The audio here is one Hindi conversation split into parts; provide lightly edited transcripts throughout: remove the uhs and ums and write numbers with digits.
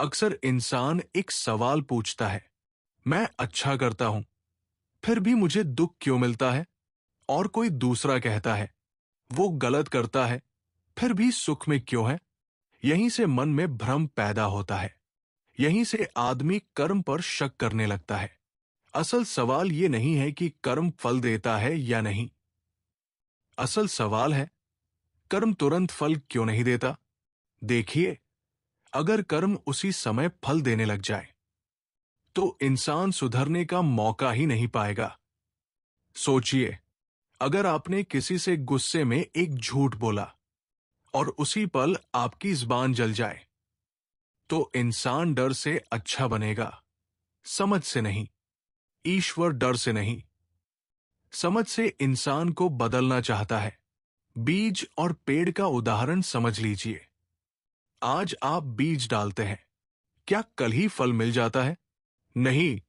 अक्सर इंसान एक सवाल पूछता है, मैं अच्छा करता हूं, फिर भी मुझे दुख क्यों मिलता है? और कोई दूसरा कहता है, वो गलत करता है, फिर भी सुख में क्यों है? यहीं से मन में भ्रम पैदा होता है। यहीं से आदमी कर्म पर शक करने लगता है। असल सवाल ये नहीं है कि कर्म फल देता है या नहीं। असल सवाल है, कर्म तुरंत फल क्यों नहीं देता? देखिए, अगर कर्म उसी समय फल देने लग जाए तो इंसान सुधरने का मौका ही नहीं पाएगा। सोचिए, अगर आपने किसी से गुस्से में एक झूठ बोला और उसी पल आपकी जुबान जल जाए, तो इंसान डर से अच्छा बनेगा, समझ से नहीं। ईश्वर डर से नहीं, समझ से इंसान को बदलना चाहता है। बीज और पेड़ का उदाहरण समझ लीजिए। आज आप बीज डालते हैं, क्या कल ही फल मिल जाता है? नहीं,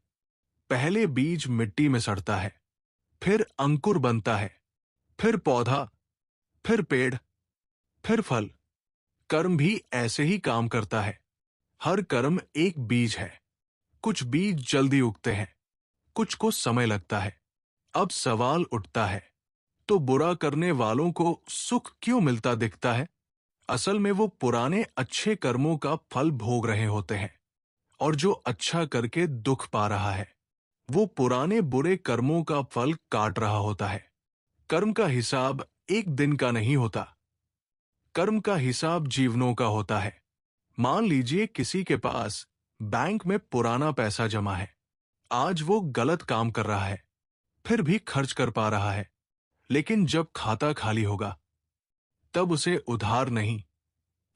पहले बीज मिट्टी में सड़ता है, फिर अंकुर बनता है, फिर पौधा, फिर पेड़, फिर फल। कर्म भी ऐसे ही काम करता है। हर कर्म एक बीज है। कुछ बीज जल्दी उगते हैं, कुछ को समय लगता है। अब सवाल उठता है, तो बुरा करने वालों को सुख क्यों मिलता दिखता है? असल में वो पुराने अच्छे कर्मों का फल भोग रहे होते हैं, और जो अच्छा करके दुख पा रहा है, वो पुराने बुरे कर्मों का फल काट रहा होता है। कर्म का हिसाब एक दिन का नहीं होता। कर्म का हिसाब जीवनों का होता है। मान लीजिए किसी के पास बैंक में पुराना पैसा जमा है। आज वो गलत काम कर रहा है, फिर भी खर्च कर पा रहा है। लेकिन जब खाता खाली होगा, तब उसे उधार नहीं,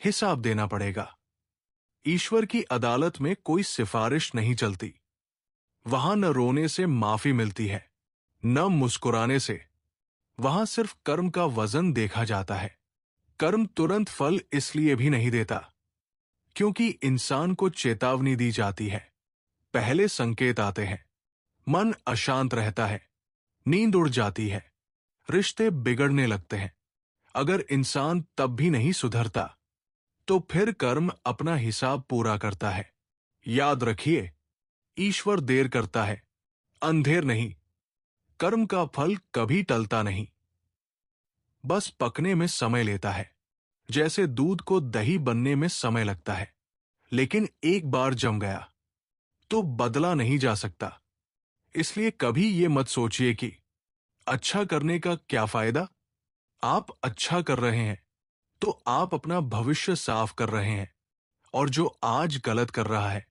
हिसाब देना पड़ेगा। ईश्वर की अदालत में कोई सिफारिश नहीं चलती। वहां न रोने से माफी मिलती है, न मुस्कुराने से। वहां सिर्फ कर्म का वजन देखा जाता है। कर्म तुरंत फल इसलिए भी नहीं देता क्योंकि इंसान को चेतावनी दी जाती है। पहले संकेत आते हैं। मन अशांत रहता है, नींद उड़ जाती है, रिश्ते बिगड़ने लगते हैं। अगर इंसान तब भी नहीं सुधरता, तो फिर कर्म अपना हिसाब पूरा करता है। याद रखिए, ईश्वर देर करता है, अंधेर नहीं। कर्म का फल कभी टलता नहीं, बस पकने में समय लेता है। जैसे दूध को दही बनने में समय लगता है, लेकिन एक बार जम गया तो बदला नहीं जा सकता। इसलिए कभी ये मत सोचिए कि अच्छा करने का क्या फायदा। आप अच्छा कर रहे हैं तो आप अपना भविष्य साफ कर रहे हैं, और जो आज गलत कर रहा है,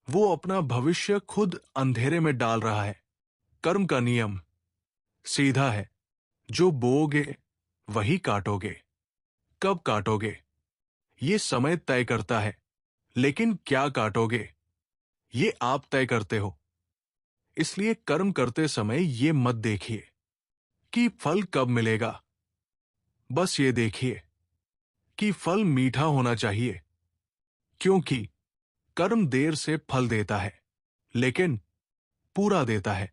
वो अपना भविष्य खुद अंधेरे में डाल रहा है। कर्म का नियम सीधा है, जो बोओगे वही काटोगे। कब काटोगे, ये समय तय करता है, लेकिन क्या काटोगे, ये आप तय करते हो। इसलिए कर्म करते समय ये मत देखिए कि फल कब मिलेगा। बस ये देखिए कि फल मीठा होना चाहिए, क्योंकि कर्म देर से फल देता है, लेकिन पूरा देता है।